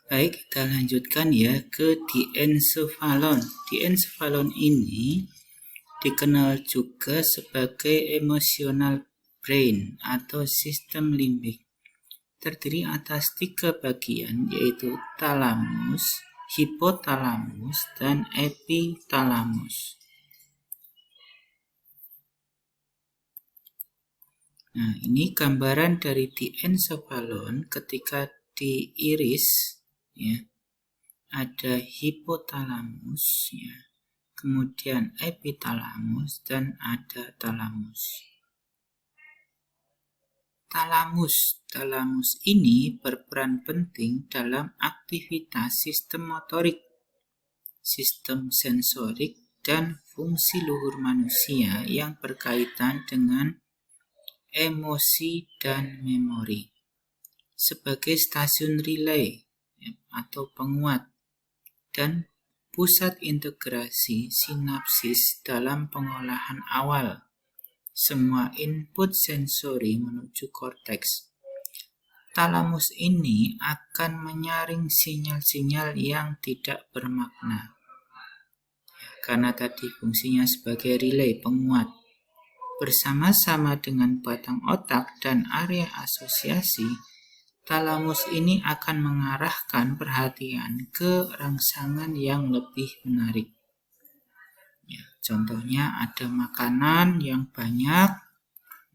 Baik, kita lanjutkan ya ke diencephalon. Diencephalon ini dikenal juga sebagai emotional brain atau sistem limbik. Terdiri atas 3 bagian, yaitu talamus, hipotalamus, dan epitalamus. Nah, ini gambaran dari diencephalon ketika diiris, ya. Ada hipotalamus, ya. Kemudian epitalamus dan ada talamus. Talamus ini berperan penting dalam aktivitas sistem motorik, sistem sensorik, dan fungsi luhur manusia yang berkaitan dengan emosi dan memori. Sebagai stasiun relay atau penguat dan pusat integrasi sinapsis dalam pengolahan awal semua input sensori menuju korteks. Talamus ini akan menyaring sinyal-sinyal yang tidak bermakna. Karena tadi fungsinya sebagai relay penguat. Bersama-sama dengan batang otak dan area asosiasi, talamus ini akan mengarahkan perhatian ke rangsangan yang lebih menarik. Ya, contohnya ada makanan yang banyak,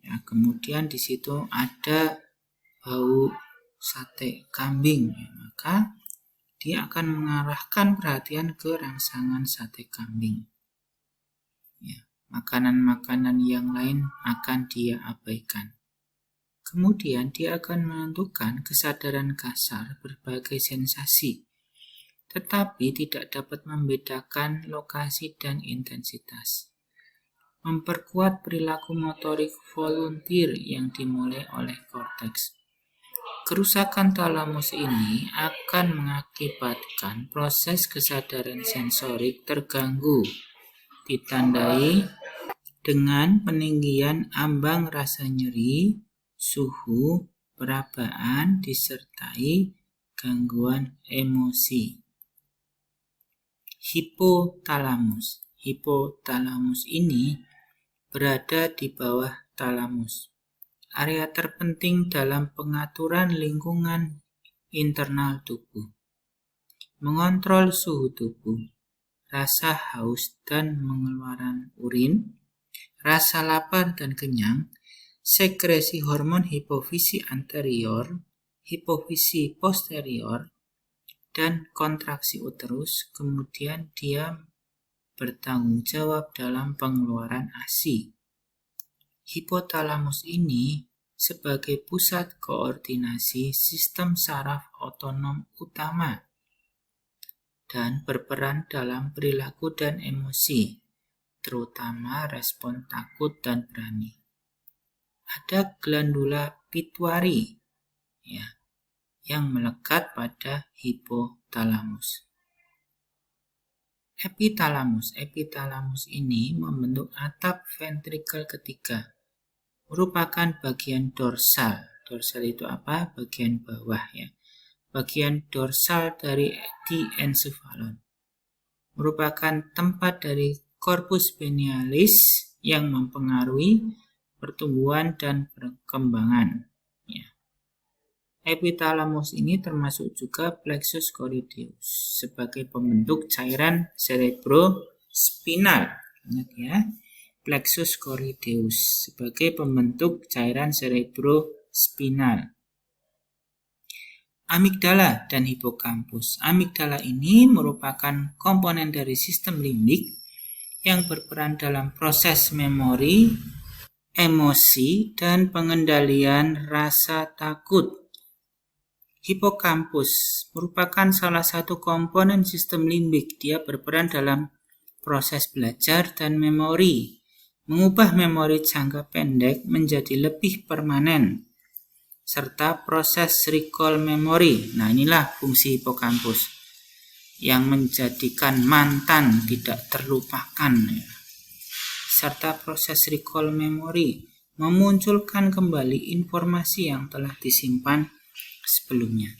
ya, kemudian di situ ada bau sate kambing, ya, maka dia akan mengarahkan perhatian ke rangsangan sate kambing. Ya, makanan-makanan yang lain akan dia abaikan. Kemudian dia akan menentukan kesadaran kasar berbagai sensasi, tetapi tidak dapat membedakan lokasi dan intensitas. Memperkuat perilaku motorik volunteer yang dimulai oleh korteks. Kerusakan talamus ini akan mengakibatkan proses kesadaran sensorik terganggu, ditandai dengan peninggian ambang rasa nyeri, suhu, perabaan, disertai gangguan emosi. Hipotalamus ini berada di bawah talamus, area terpenting dalam pengaturan lingkungan internal tubuh, mengontrol suhu tubuh, rasa haus dan mengeluarkan urin, rasa lapar dan kenyang, sekresi hormon hipofisi anterior, hipofisi posterior, dan kontraksi uterus. Kemudian dia bertanggung jawab dalam pengeluaran ASI. Hipotalamus ini sebagai pusat koordinasi sistem saraf otonom utama dan berperan dalam perilaku dan emosi, terutama respon takut dan berani. Ada glandula pituitari, ya, yang melekat pada hipotalamus. Epitalamus ini membentuk atap ventrikel ketiga, merupakan bagian dorsal. Dorsal itu apa? Bagian bawah, ya. Bagian dorsal dari diencephalon. Merupakan tempat dari corpus pinealis yang mempengaruhi pertumbuhan dan perkembangan. Ya. Epitalamus ini termasuk juga plexus choroideus sebagai pembentuk cairan cerebrospinal. Ingat ya, plexus choroideus sebagai pembentuk cairan cerebrospinal. Amigdala dan hipokampus. Amigdala ini merupakan komponen dari sistem limbik yang berperan dalam proses memori, emosi, dan pengendalian rasa takut. Hipokampus merupakan salah satu komponen sistem limbik. Dia berperan dalam proses belajar dan memori, mengubah memori jangka pendek menjadi lebih permanen, serta proses recall memory. Nah, inilah fungsi hipokampus yang menjadikan mantan tidak terlupakan, ya. Serta proses recall memory memunculkan kembali informasi yang telah disimpan sebelumnya.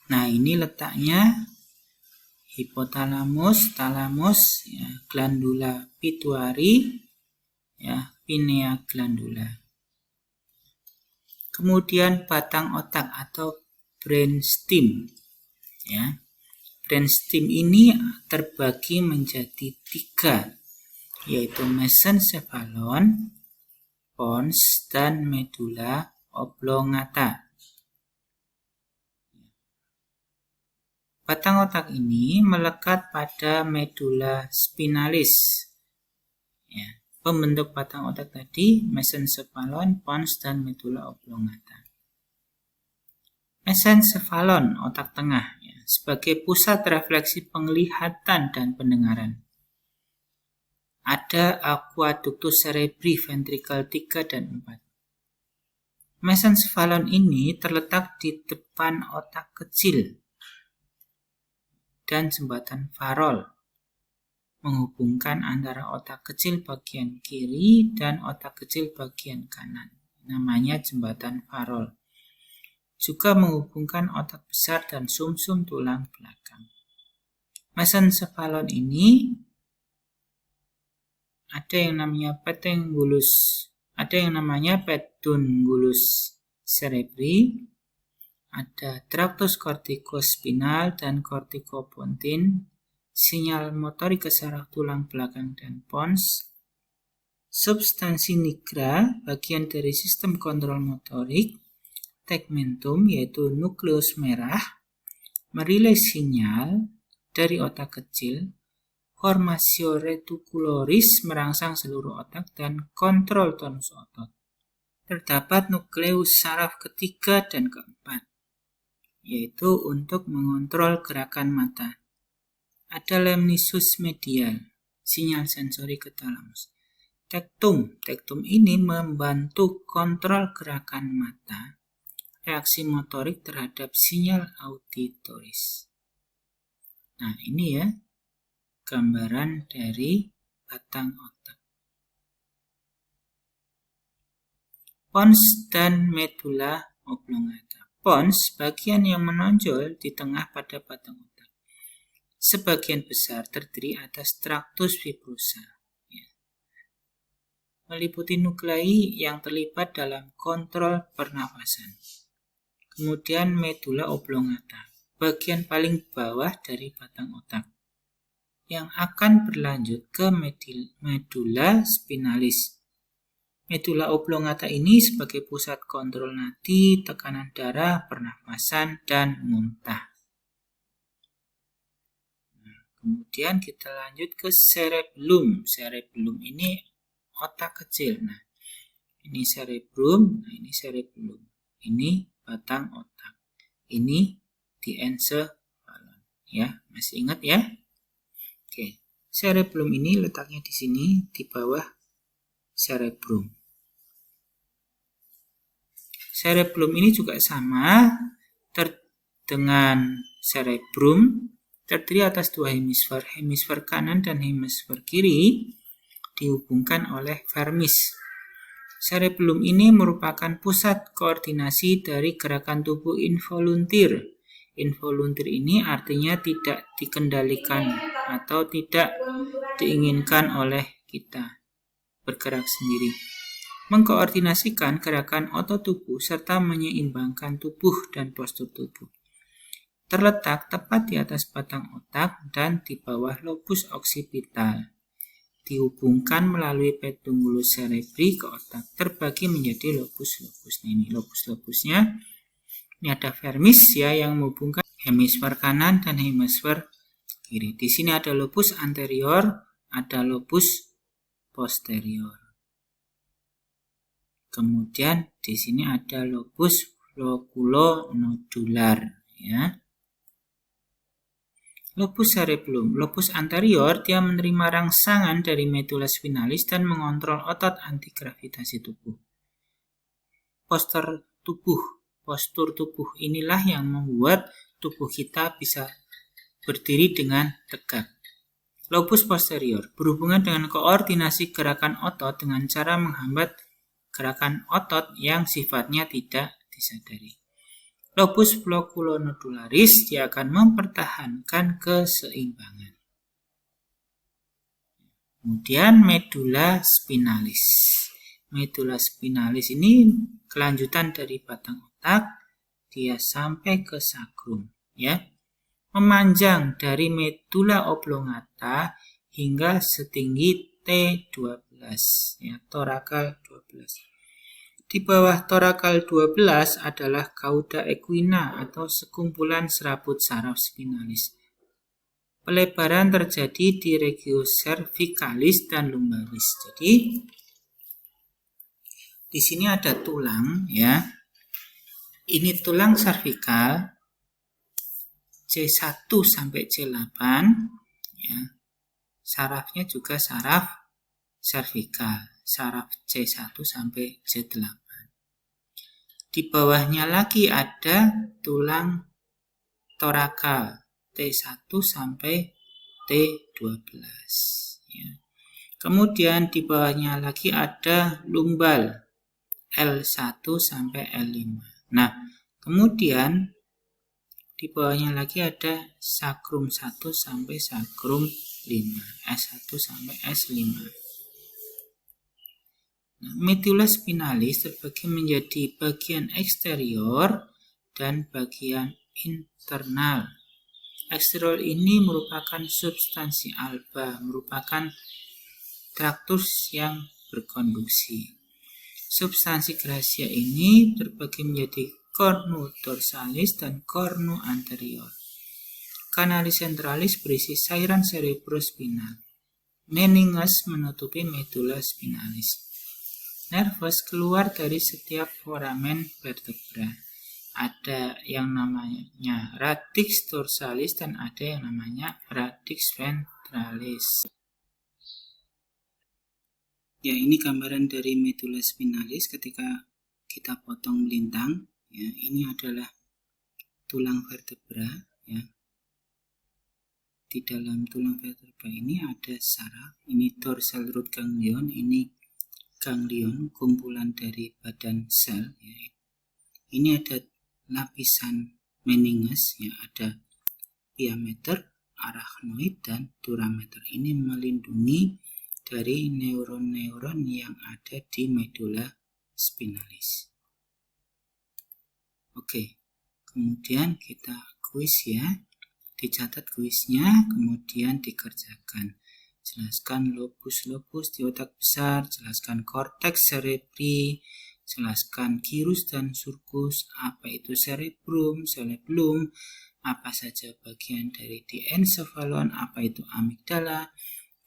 Nah, ini letaknya hipotalamus, talamus, ya, glandula pituitari, ya, pinea glandula. Kemudian batang otak atau brainstem, ya. Brainstem ini terbagi menjadi 3, yaitu mesencephalon, pons, dan medula oblongata. Batang otak ini melekat pada medula spinalis. Ya, pembentuk batang otak tadi mesencephalon, pons, dan medula oblongata. Mesencephalon, otak tengah, ya, sebagai pusat refleksi penglihatan dan pendengaran. Ada aqueductus cerebri ventricle 3 dan 4. Mesencephalon ini terletak di depan otak kecil dan jembatan Farol, menghubungkan antara otak kecil bagian kiri dan otak kecil bagian kanan. Namanya jembatan Farol. Juga menghubungkan otak besar dan sumsum tulang belakang. Mesencephalon ini ada yang namanya pedunculus cerebri, ada tractus corticospinal dan corticopontine, sinyal motorik ke saraf tulang belakang dan pons, substansi nigra, bagian dari sistem kontrol motorik, tegmentum, yaitu nukleus merah, merilai sinyal dari otak kecil, formatio reticularis merangsang seluruh otak, dan kontrol tonus otot. Terdapat nukleus saraf ketiga dan keempat, yaitu untuk mengontrol gerakan mata. Ada lemniscus medial, sinyal sensori ke talamus. Tektum ini membantu kontrol gerakan mata, reaksi motorik terhadap sinyal auditoris. Nah, ini ya gambaran dari batang otak. Pons dan medula oblongata. Pons bagian yang menonjol di tengah pada batang otak. Sebagian besar terdiri atas tractus fibrosa, ya, meliputi nuklei yang terlibat dalam kontrol pernafasan. Kemudian medula oblongata, bagian paling bawah dari batang otak, yang akan berlanjut ke medula spinalis. Medula oblongata ini sebagai pusat kontrol nadi, tekanan darah, pernafasan, dan muntah. Nah, kemudian kita lanjut ke cerebellum. Cerebellum ini otak kecil. Nah, ini cerebrum, nah ini cerebellum. Ini batang otak. Ini diencephalon. Ya, masih ingat ya? Oke. Cerebellum ini letaknya di sini di bawah cerebrum. Cerebellum ini juga sama dengan cerebrum, terdiri atas 2 hemisfer, hemisfer kanan dan hemisfer kiri, dihubungkan oleh vermis. Cerebellum ini merupakan pusat koordinasi dari gerakan tubuh involuntir. Involuntir ini artinya tidak dikendalikan atau tidak diinginkan oleh kita, bergerak sendiri. Mengkoordinasikan gerakan otot tubuh serta menyeimbangkan tubuh dan postur tubuh. Terletak tepat di atas batang otak dan di bawah lobus occipital. Dihubungkan melalui pedunculus cerebri ke otak, terbagi menjadi lobus-lobus. Ini lobus-lobusnya. Ini ada vermis ya yang menghubungkan hemisfer kanan dan hemisfer kiri. Di sini ada lobus anterior, ada lobus posterior. Kemudian di sini ada lobus floculonodular ya. Lobus cerebellum. Lobus anterior dia menerima rangsangan dari medula spinalis dan mengontrol otot antigravitasi tubuh. Postur tubuh inilah yang membuat tubuh kita bisa berdiri dengan tegak. Lobus posterior berhubungan dengan koordinasi gerakan otot dengan cara menghambat gerakan otot yang sifatnya tidak disadari. lobus floculonodularis dia akan mempertahankan keseimbangan. Kemudian medula spinalis. Medula spinalis ini kelanjutan dari batang otak, dia sampai ke sakrum, ya. Memanjang dari medula oblongata hingga setinggi T12, ya, torakal 12. Di bawah torakal 12 adalah cauda equina atau sekumpulan serabut saraf spinalis. Pelebaran terjadi di regio cervicalis dan lumbaris. Jadi di sini ada tulang, ya. Ini tulang cervical C1 sampai C8, ya. Sarafnya juga saraf cervical, saraf C1 sampai C8. Di bawahnya lagi ada tulang torakal T1 sampai T12, ya. Kemudian di bawahnya lagi ada lumbal L1 sampai L5. Nah, kemudian di bawahnya lagi ada sakrum 1 sampai sakrum 5, S1 sampai S5. Nah, medula spinalis terbagi menjadi bagian eksterior dan bagian internal. Eksterior ini merupakan substansi alba, merupakan traktus yang berkonduksi. Substansi gracia ini terbagi menjadi cornu dorsalis dan cornu anterior. Canalis centralis berisi cairan cerebrospinal. Meninges menutupi medula spinalis. Nervus keluar dari setiap foramen vertebra. Ada yang namanya radix dorsalis dan ada yang namanya radix ventralis. Ya, ini gambaran dari medula spinalis ketika kita potong melintang. Ya, ini adalah tulang vertebra. Ya. Di dalam tulang vertebra ini ada saraf. Ini dorsal root ganglion. Ini ganglion, kumpulan dari badan sel. Ya. Ini ada lapisan meninges, ya, ada diameter, arachnoid, dan durameter. Ini melindungi dari neuron-neuron yang ada di medula spinalis. Oke, kemudian kita kuis, ya. Dicatat kuisnya, kemudian dikerjakan. Jelaskan lobus-lobus di otak besar, jelaskan korteks cerebri, jelaskan gyrus dan sulcus, apa itu cerebrum, cerebellum, apa saja bagian dari diencephalon, apa itu amigdala,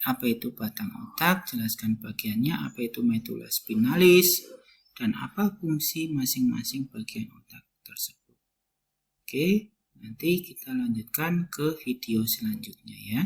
apa itu batang otak, jelaskan bagiannya, apa itu medula spinalis, dan apa fungsi masing-masing bagian otak tersebut. Oke, nanti kita lanjutkan ke video selanjutnya, ya.